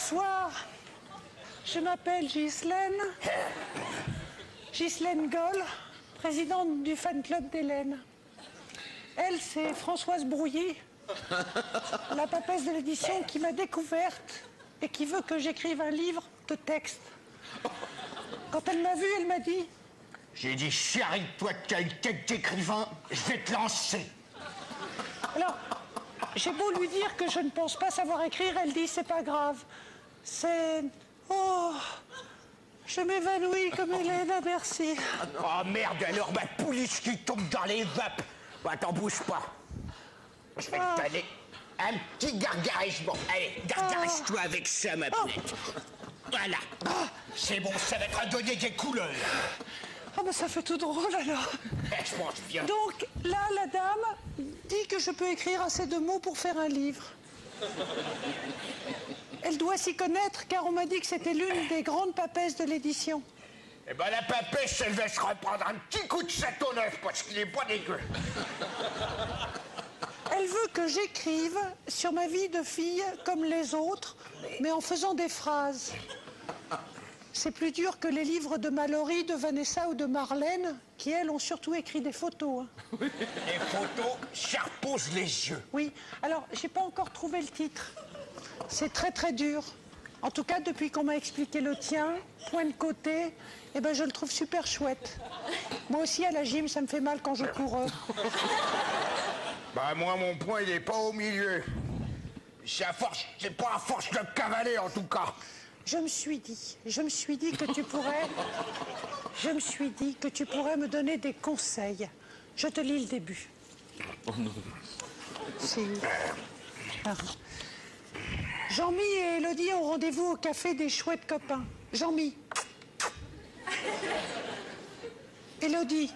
Bonsoir. Je m'appelle Ghislaine. Ghislaine Goll, présidente du fan club d'Hélène. Elle, c'est Françoise Brouilly, la papesse de l'édition qui m'a découverte et qui veut que j'écrive un livre de texte. Quand elle m'a vue, elle m'a dit... J'ai dit, chérie, toi qui as une tête d'écrivain, je vais te lancer. Alors, j'ai beau lui dire que je ne pense pas savoir écrire, elle dit, c'est pas grave. C'est... Oh... Je m'évanouis comme Hélène, merci. Oh merde, alors ma pouliche qui tombe dans les vapes. Bah, t'en bouge pas. Je vais te donner un petit gargarisement. Allez, gargarise-toi avec ça, ma poulette. Voilà. C'est bon, ça va te donner des couleurs. Ah, mais ça fait tout drôle, alors. Je mange bien. Donc, là, la dame dit que je peux écrire assez de mots pour faire un livre. Elle doit s'y connaître, car on m'a dit que c'était l'une des grandes papesses de l'édition. Eh ben, la papesse, elle va se reprendre un petit coup de châteauneuf, parce qu'il est pas dégueu. Elle veut que j'écrive sur ma vie de fille comme les autres, mais en faisant des phrases. C'est plus dur que les livres de Mallory, de Vanessa ou de Marlène, qui, elles, ont surtout écrit des photos. Hein. Les photos, ça repose les yeux. Oui. Alors, j'ai pas encore trouvé le titre. C'est très, très dur. En tout cas, depuis qu'on m'a expliqué le tien, point de côté, eh ben, je le trouve super chouette. Moi aussi, à la gym, ça me fait mal quand je cours. Bah, moi, mon point, il est pas au milieu. C'est pas à force de cavaler, en tout cas. Je me suis dit que tu pourrais... Je me suis dit que tu pourrais me donner des conseils. Je te lis le début. Oh non. Si. Jean-Mi et Élodie ont rendez-vous au café des chouettes copains. Jean-Mi. Élodie.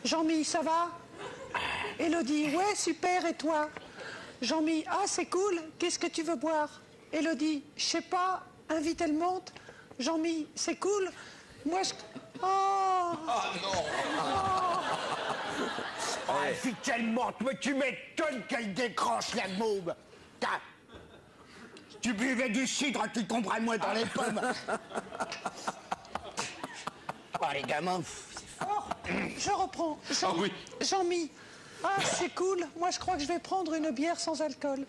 Jean-Mi, ça va? Élodie, ouais, super, et toi? Jean-Mi, ah, c'est cool, qu'est-ce que tu veux boire? Élodie, je sais pas, invite, elle monte. Jean-Mi, c'est cool, moi je... Oh! Ah non! Oh, invite, elle monte, mais tu m'étonnes qu'elle décroche la môme. Si tu buvais du cidre, tu tomberais moins dans les pommes. Oh, les gamins, c'est fort. Je reprends. Ah oui. Jean-Mi. Ah, c'est cool. Moi, je crois que je vais prendre une bière sans alcool.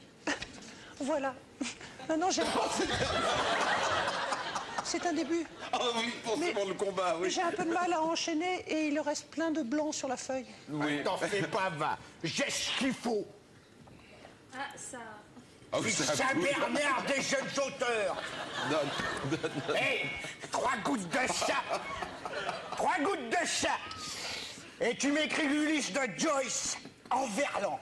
Voilà. Maintenant, j'ai... C'est un début. Ah oui, pour le combat, oui. J'ai un peu de mal à enchaîner et il reste plein de blanc sur la feuille. Oui. T'en fais pas, va. J'ai ce qu'il faut. Ah, ça... Ah oui, C'est Saint-Bernard des jeunes auteurs. Donne. Hé, 3 gouttes de ça. 3 gouttes de ça. Et tu m'écris l'Ulysse de Joyce en verlan.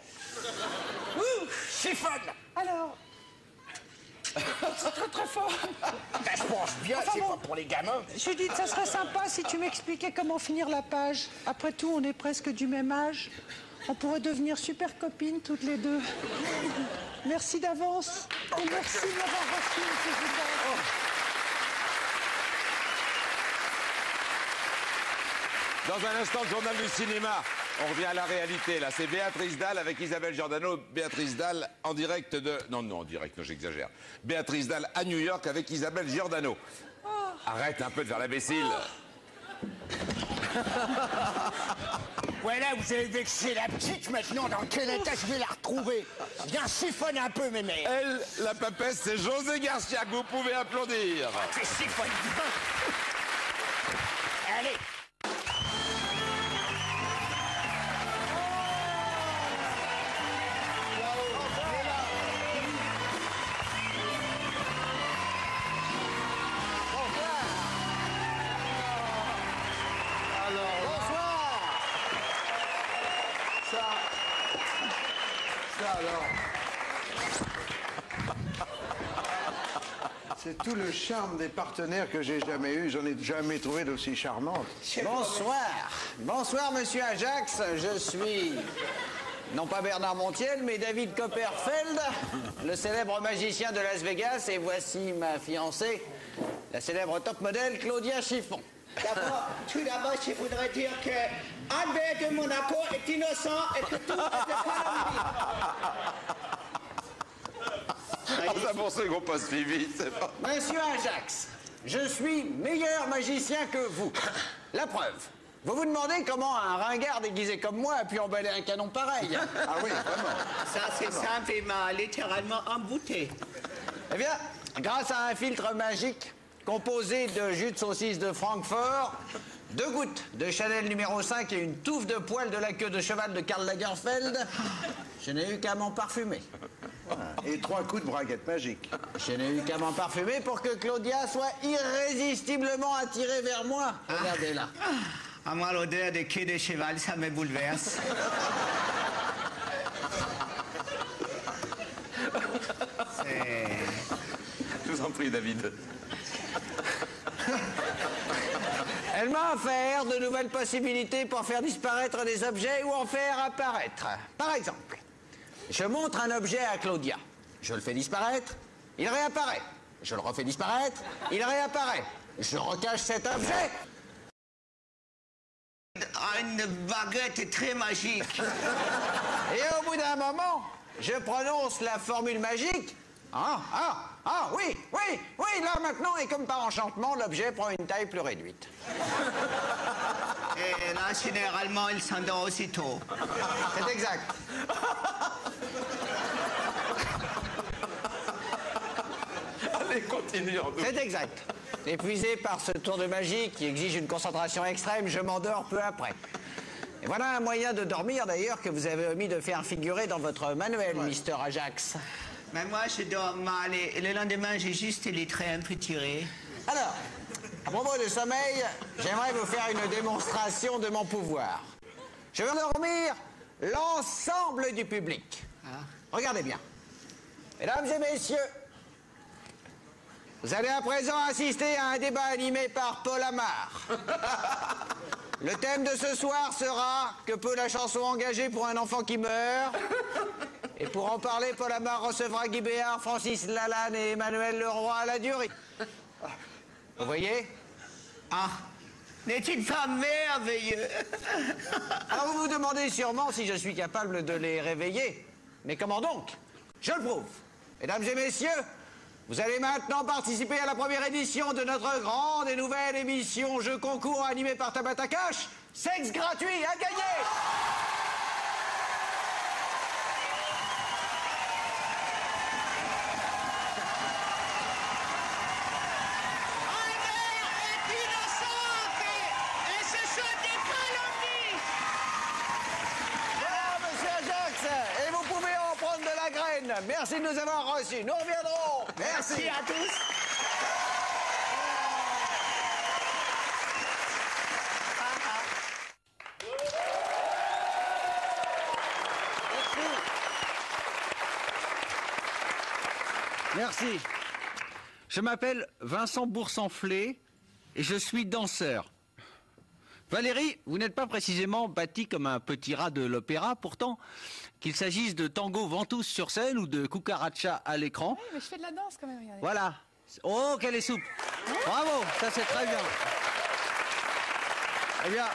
Ouh, chiffonne. Alors... C'est très très fort. Ben, je pense bien, Enfin c'est bon. pas pour les gamins. Judith, ça serait sympa si tu m'expliquais comment finir la page. Après tout, on est presque du même âge. On pourrait devenir super copines toutes les deux. Merci d'avance. Et merci de m'avoir reçu, M. Gilbert. Dans un instant, le journal du cinéma. On revient à la réalité, là. C'est Béatrice Dalle avec Isabelle Giordano. Béatrice Dalle en direct de... Non, en direct, non, j'exagère. Béatrice Dalle à New York avec Isabelle Giordano. Arrête un peu de faire l'imbécile. Voilà, vous avez vexé la petite, maintenant, dans quel état je vais la retrouver? Bien chiffonne un peu, mes mères. Elle, la papesse, c'est José Garcia, que vous pouvez applaudir. Tu chiffonnes bien. Allez. C'est tout le charme des partenaires que j'ai jamais eu. J'en ai jamais trouvé d'aussi charmante. Bonsoir. Bonsoir, monsieur Ajax. Je suis, non pas Bernard Montiel, mais David Copperfield, le célèbre magicien de Las Vegas. Et voici ma fiancée, la célèbre top modèle Claudia Chiffon. Tout d'abord, je voudrais dire que Albert de Monaco est innocent et que tout est de calomnie. Enfin, pour ceux qui n'ont pas suivi, c'est pas... Monsieur Ajax, je suis meilleur magicien que vous. La preuve. Vous vous demandez comment un ringard déguisé comme moi a pu emballer un canon pareil. Ah oui, vraiment. Ça, c'est simple, il m'a littéralement embouté. Eh bien, grâce à un filtre magique composé de jus de saucisse de Francfort, 2 gouttes de Chanel numéro 5 et une touffe de poils de la queue de cheval de Karl Lagerfeld, je n'ai eu qu'à m'en parfumer. Et 3 coups de braguette magique. Je n'ai eu qu'à m'en parfumer pour que Claudia soit irrésistiblement attirée vers moi. Regardez là. À moi, l'odeur de queue de cheval, ça me bouleverse. Je vous en prie, David. Elle m'a offert de nouvelles possibilités pour faire disparaître des objets ou en faire apparaître. Par exemple, je montre un objet à Claudia. Je le fais disparaître, il réapparaît. Je le refais disparaître, il réapparaît. Je recache cet objet. Une baguette très magique. Et au bout d'un moment, je prononce la formule magique. Oui, là maintenant, et comme par enchantement, l'objet prend une taille plus réduite. Et là, généralement, il s'endort aussitôt. C'est exact. Allez, continuons. C'est exact. Épuisé par ce tour de magie qui exige une concentration extrême, je m'endors peu après. Et voilà un moyen de dormir, d'ailleurs, que vous avez omis de faire figurer dans votre manuel, Mister Ajax. Mais moi, je dors mal et le lendemain, j'ai juste les traits un peu tirés. Alors, à propos de sommeil, j'aimerais vous faire une démonstration de mon pouvoir. Je vais endormir l'ensemble du public. Regardez bien. Mesdames et messieurs, vous allez à présent assister à un débat animé par Paul Amar. Le thème de ce soir sera « Que peut la chanson engager pour un enfant qui meurt ?» Et pour en parler, Paul Amar recevra Guy Béard, Francis Lalanne et Emmanuel Leroy à la durée. Vous voyez? Ah, n'est-il pas merveilleux? Alors vous vous demandez sûrement si je suis capable de les réveiller. Mais comment donc? Je le prouve. Mesdames et messieurs, vous allez maintenant participer à la première édition de notre grande et nouvelle émission Jeu concours animée par Tabata Cash. Sexe gratuit à gagner! Merci de nous avoir reçus. Nous reviendrons. Merci à tous. Merci. Je m'appelle Vincent Boursanflé et je suis danseur. Valérie, vous n'êtes pas précisément bâtie comme un petit rat de l'opéra, pourtant, qu'il s'agisse de tango ventouse sur scène ou de cucaracha à l'écran. Oui, mais je fais de la danse quand même, regardez. Voilà. Oh, qu'elle est souple. Bravo, ça c'est très bien. Eh bien,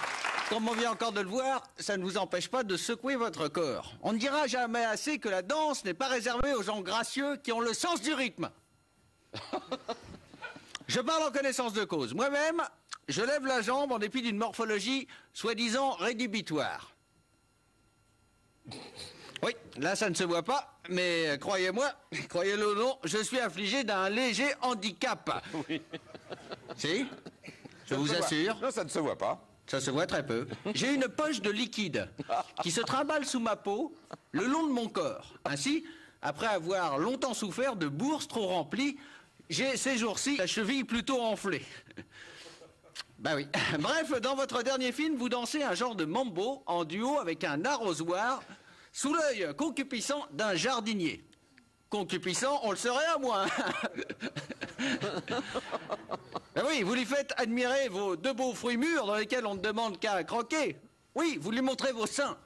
comme on vient encore de le voir, ça ne vous empêche pas de secouer votre corps. On ne dira jamais assez que la danse n'est pas réservée aux gens gracieux qui ont le sens du rythme. Je parle en connaissance de cause. Moi-même, je lève la jambe en dépit d'une morphologie soi-disant rédhibitoire. Oui, là ça ne se voit pas, mais croyez-moi, croyez-le ou non, je suis affligé d'un léger handicap. Oui. Si, je vous assure. Non, ça ne se voit pas. Ça se voit très peu. J'ai une poche de liquide qui se trimballe sous ma peau le long de mon corps. Ainsi, après avoir longtemps souffert de bourses trop remplies, j'ai ces jours-ci la cheville plutôt enflée. Ben oui. Bref, dans votre dernier film, vous dansez un genre de mambo en duo avec un arrosoir sous l'œil concupiscent d'un jardinier. Concupiscent, on le serait à moins. Ben oui, vous lui faites admirer vos 2 beaux fruits mûrs dans lesquels on ne demande qu'à croquer. Oui, vous lui montrez vos seins.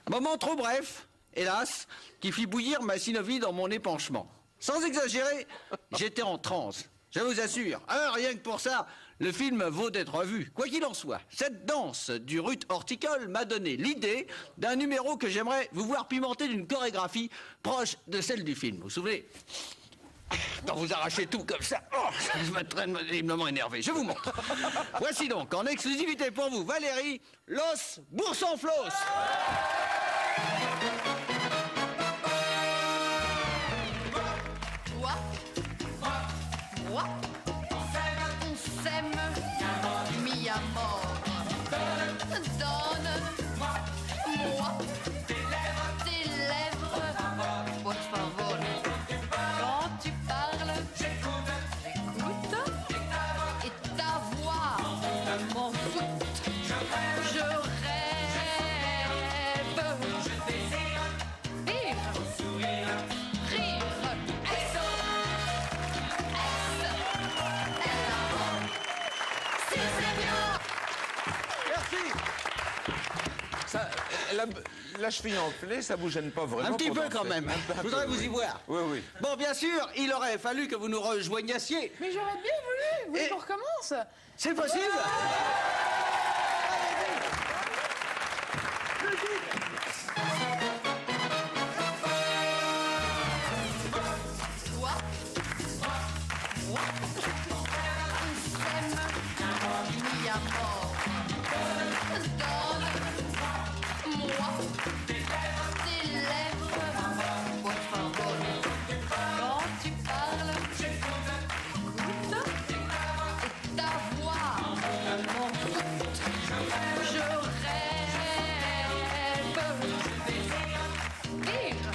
Moment trop bref, hélas, qui fit bouillir ma synovie dans mon épanchement. Sans exagérer, j'étais en transe. Je vous assure. Rien que pour ça, le film vaut d'être vu. Quoi qu'il en soit, cette danse du Ruth Horticole m'a donné l'idée d'un numéro que j'aimerais vous voir pimenter d'une chorégraphie proche de celle du film. Vous vous souvenez? Quand vous arrachez tout comme ça, je me traîne terriblement énervé. Je vous montre. Voici donc, en exclusivité pour vous, Valérie, Los Boursanflos. Moi, on s'aime, mi amor. Donne-moi tes lèvres, por favor. Quand tu parles, j'écoute, et ta voix m'envoûte. Je rêve, vivre, rire. Merci. Ça, la cheville enflée, ça vous gêne pas vraiment? Un petit pour peu danser? quand même. Je voudrais vous y voir. Oui, oui. Bon, bien sûr, il aurait fallu que vous nous rejoignassiez. Mais j'aurais bien voulu. Vous voulez qu'on recommence? C'est possible? Toi, moi, on s'aime, mi amor. Donne-moi tes lèvres, por favor. Quand tu parles, j'écoute, et ta voix m'envoûte. Je rêve, vivre,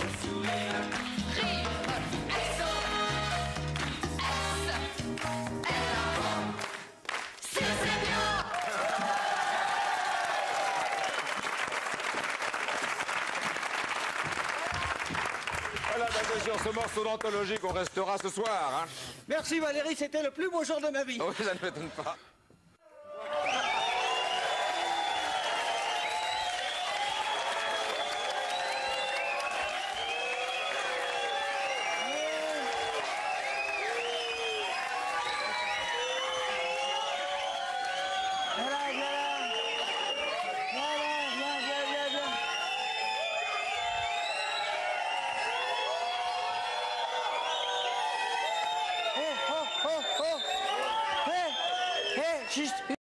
rire. Voilà, ben, c'est sur ce morceau d'anthologie qu'on restera ce soir. Hein. Merci Valérie, c'était le plus beau jour de ma vie. Oui, ça ne m'étonne pas. Juste